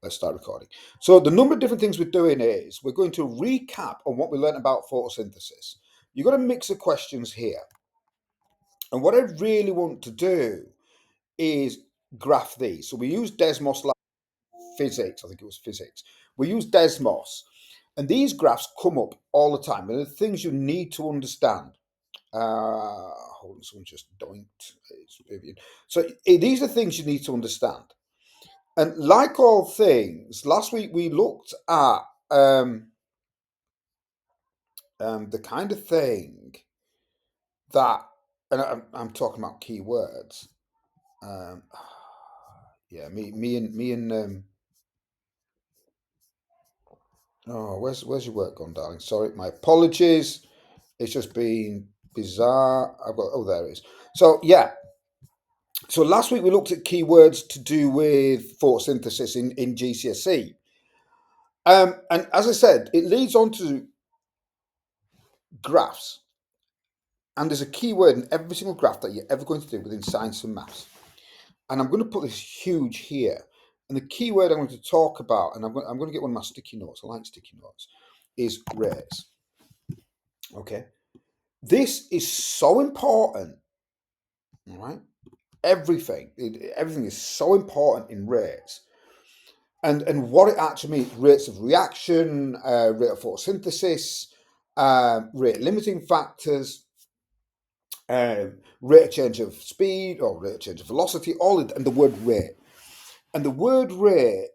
let's start recording. So the number of different things we're doing is we're going to recap on what we learned about photosynthesis. You've got a mix of questions here. And what I really want to do is graph these. So we use Desmos like physics, I think it was physics. We use Desmos. And these graphs come up all the time. And the things you need to understand. Hold on, someone just doinked. So these are things you need to understand. And like all things, last week we looked at the kind of thing that, and I'm talking about keywords. Yeah, me and oh, where's your work gone, darling? Sorry, my apologies. It's just been bizarre. I've got, oh, there it is. So yeah, so last week we looked at keywords to do with photosynthesis in GCSE. And as I said, it leads on to graphs. And there's a keyword in every single graph that you're ever going to do within science and maths. And I'm going to put this huge here. And the keyword I'm going to talk about, and I'm going to get one of my sticky notes, I like sticky notes, is rates. Okay. This is so important. All right. Everything is so important in rates. And what it actually means, rates of reaction, rate of photosynthesis, rate limiting factors, rate of change of speed or rate of change of velocity, and the word rate. And the word rate,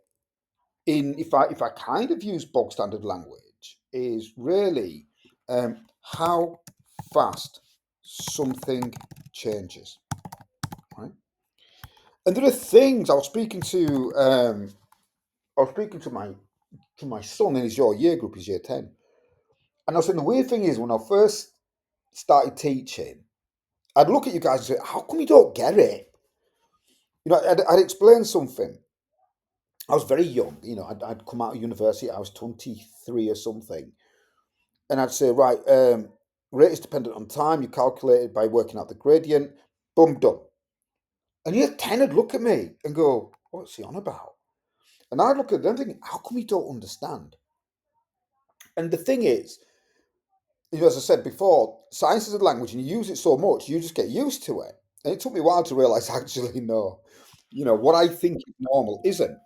if I kind of use bog standard language, is really how fast something changes. Right? And there are things I was speaking to my son in his year group, his year 10. And I was saying the weird thing is when I first started teaching, I'd look at you guys and say, how come you don't get it? You know, I'd explain something. I was very young, you know, I'd come out of university, I was 23 or something. And I'd say, right, rate is dependent on time, you calculate it by working out the gradient, boom, done. And year 10 would look at me and go, what's he on about? And I'd look at them thinking, how come you don't understand? And the thing is, you know, as I said before, science is a language and you use it so much, you just get used to it. And it took me a while to realize, actually, no, you know, what I think is normal isn't.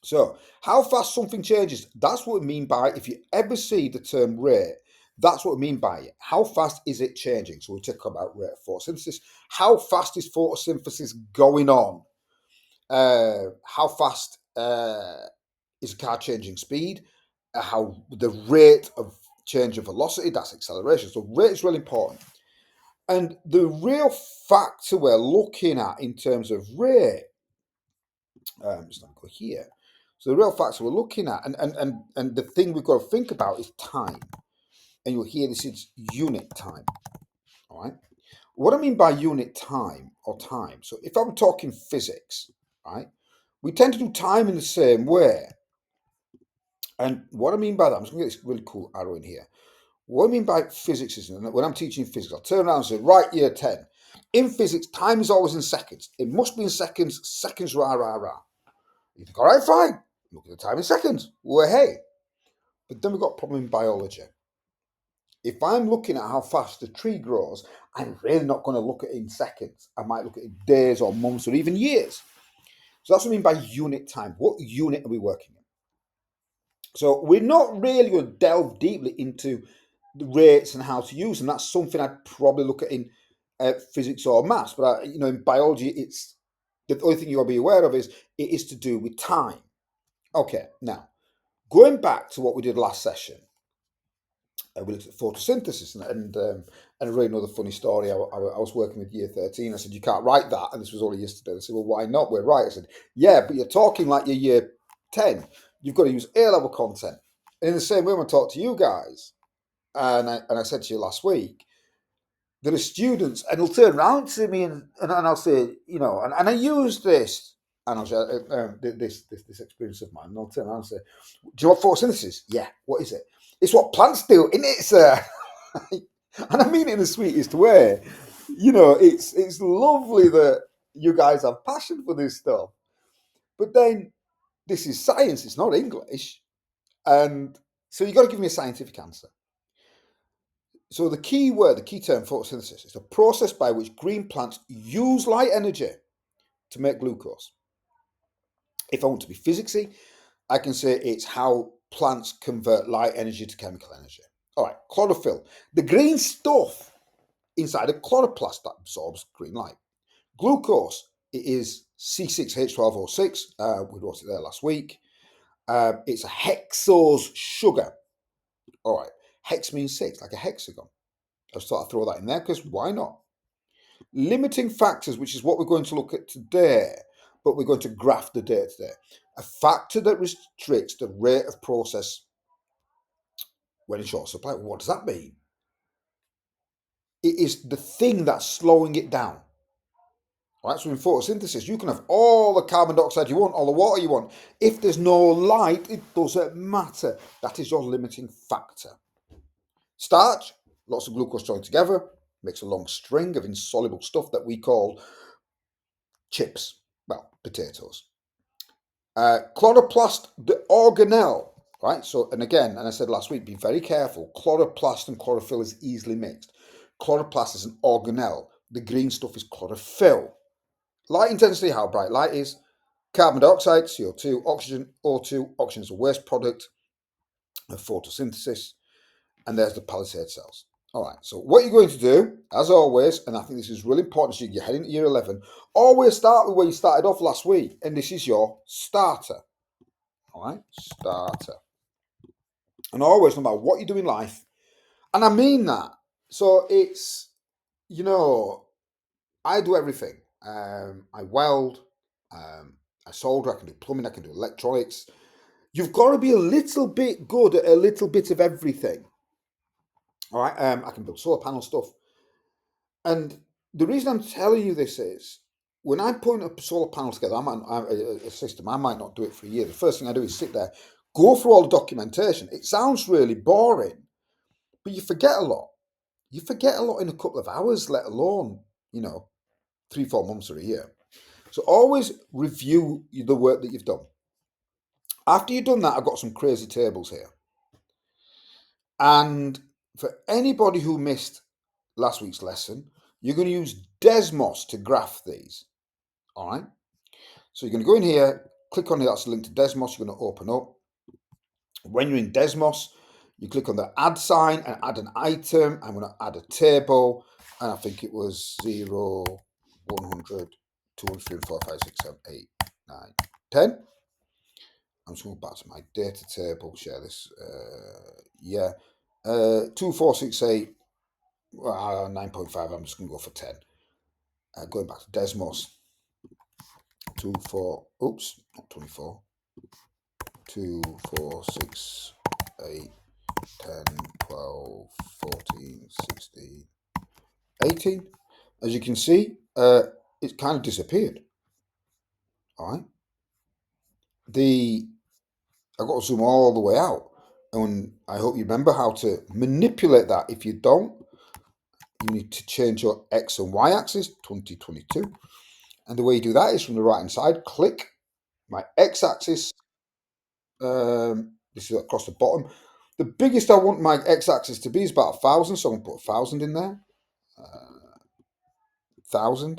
So, how fast something changes, that's what we mean by, if you ever see the term rate, that's what we mean by it. How fast is it changing? So, we talk about rate of photosynthesis. How fast is photosynthesis going on? How fast is a car changing speed? How the rate of change of velocity, that's acceleration. So, rate is really important. And the real factor we're looking at in terms of rate, just not go here. So the real factor we're looking at, and the thing we've got to think about is time. And you'll hear this is unit time. All right. What I mean by unit time or time, so if I'm talking physics, right, we tend to do time in the same way. And what I mean by that, I'm just going to get this really cool arrow in here. What I mean by physics is, when I'm teaching physics, I'll turn around and say, right, year 10. In physics, time is always in seconds. It must be in seconds, seconds, rah, rah, rah. You think, all right, fine. Look at the time in seconds. Well, hey. But then we've got a problem in biology. If I'm looking at how fast the tree grows, I'm really not going to look at it in seconds. I might look at it in days or months or even years. So that's what I mean by unit time. What unit are we working in? So we're not really going to delve deeply into the rates and how to use them. That's something I'd probably look at in physics or maths. But you know, in biology, it's the only thing you got to be aware of is it is to do with time. Okay, now going back to what we did last session, we looked at photosynthesis, and I really know the funny story. I was working with year 13. I said, you can't write that. And this was only yesterday. They said, well, why not? We're right. I said, yeah, but you're talking like you're year 10. You've got to use A-level content. And in the same way, when I talk to you guys, and I said to you last week, there are students, and they'll turn around to me and I'll say, you know, and I use this, and I'll share this experience of mine, and I'll turn around and say, do you know what photosynthesis is? Yeah, what is it? It's what plants do, isn't it, sir? And I mean it in the sweetest way. You know, it's lovely that you guys have passion for this stuff. But then This is science, it's not English. And so you've got to give me a scientific answer. So the key word, the key term, photosynthesis, is a process by which green plants use light energy to make glucose. If I want to be physicsy, I can say it's how plants convert light energy to chemical energy. All right, chlorophyll. The green stuff inside a chloroplast that absorbs green light. Glucose, it is C6H12O6. We wrote it there last week. It's a hexose sugar. All right, hex means six, like a hexagon. I just thought I'd throw that in there because why not? Limiting factors, which is what we're going to look at today, but we're going to graph the data today. A factor that restricts the rate of process when in short supply. What does that mean? It is the thing that's slowing it down. All right, so in photosynthesis, you can have all the carbon dioxide you want, all the water you want. If there's no light, it doesn't matter. That is your limiting factor. Starch, lots of glucose joined together, makes a long string of insoluble stuff that we call chips, well, potatoes. Chloroplast, the organelle, right? So, and again, and I said last week, be very careful. Chloroplast and chlorophyll is easily mixed. Chloroplast is an organelle. The green stuff is chlorophyll. Light intensity, how bright light is. Carbon dioxide, CO2, oxygen, O2. Oxygen is a waste product of photosynthesis. And there's the palisade cells. All right, so what you're going to do, as always, and I think this is really important as you head into year 11, always start with where you started off last week, and this is your starter. All right, starter. And always, no matter what you do in life, and I mean that. So it's, you know, I do everything. I weld, I solder, I can do plumbing, I can do electronics. You've got to be a little bit good at a little bit of everything. All right, I can build solar panel stuff. And the reason I'm telling you this is when I put a solar panel together, a system, I might not do it for a year. The first thing I do is sit there, go through all the documentation. It sounds really boring, but you forget a lot. You forget a lot in a couple of hours, let alone, 3-4 months or a year. So always review the work that you've done. After you've done that, I've got some crazy tables here. And for anybody who missed last week's lesson, you're going to use Desmos to graph these. All right. So you're going to go in here, click on it. That's linked to Desmos. You're going to open up. When you're in Desmos, you click on the add sign and add an item. I'm going to add a table. And I think it was 0, 100, 200, 300, 4, 5, 6, 7, 8, 9, 10. I'm just going back to my data table, share this. 2, 4, 6, 8, 9.5. I'm just going to go for 10. Going back to Desmos. 2, 4, oops, not 24. 2, 4, 6, 8, 10, 12, 14, 16, 18. As you can see, it kind of disappeared. All right. I've got to zoom all the way out. And I hope you remember how to manipulate that. If you don't, you need to change your X and Y axis, 2022. And the way you do that is from the right hand side, click my X axis. This is across the bottom. The biggest I want my X axis to be is about 1,000. So I'm going to put 1,000 in there. 1,000.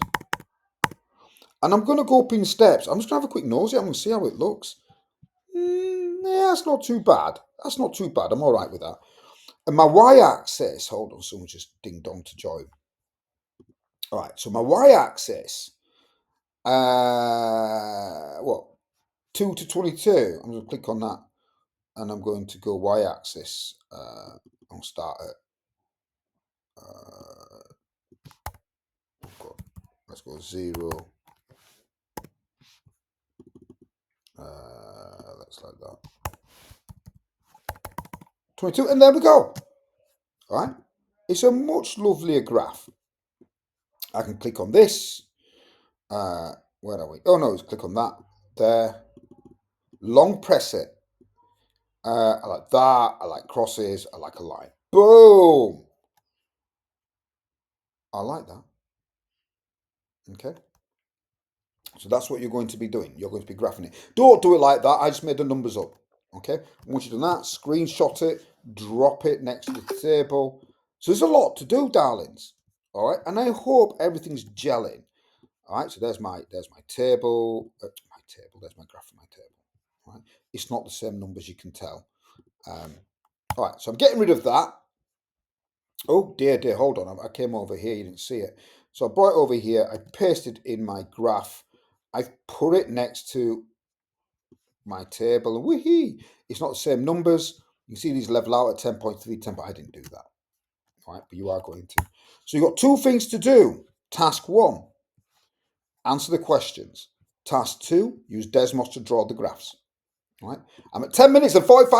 And I'm going to go up in steps. I'm just going to have a quick nosy. I'm going to see how it looks. Yeah, that's not too bad. That's not too bad. I'm all right with that. And my y-axis, hold on, someone just ding-dong to join. All right, so my y-axis, 2 to 22. I'm going to click on that, and I'm going to go y-axis. I'll start at, let's go 0. That's like that. 22, and there we go. All right, it's a much lovelier graph. I can click on this. Where are we? Oh no, let's click on that. There. Long press it. I like that. I like crosses. I like a line. Boom. I like that. Okay. So that's what you're going to be doing. You're going to be graphing it. Don't do it like that. I just made the numbers up. Okay. Once you've done that, screenshot it, drop it next to the table. So there's a lot to do, darlings. All right. And I hope everything's gelling. All right. So there's my table. There's my graph of my table. All right. It's not the same numbers, you can tell. All right. So I'm getting rid of that. Oh dear. Hold on. I came over here. You didn't see it. So I brought it over here. I pasted in my graph. I've put it next to my table, and woohoo, it's not the same numbers. You can see these level out at 10.3, 10, but I didn't do that. All right, but you are going to. So you've got two things to do. Task 1, answer the questions. Task 2, use Desmos to draw the graphs. All right, I'm at 10 minutes and 45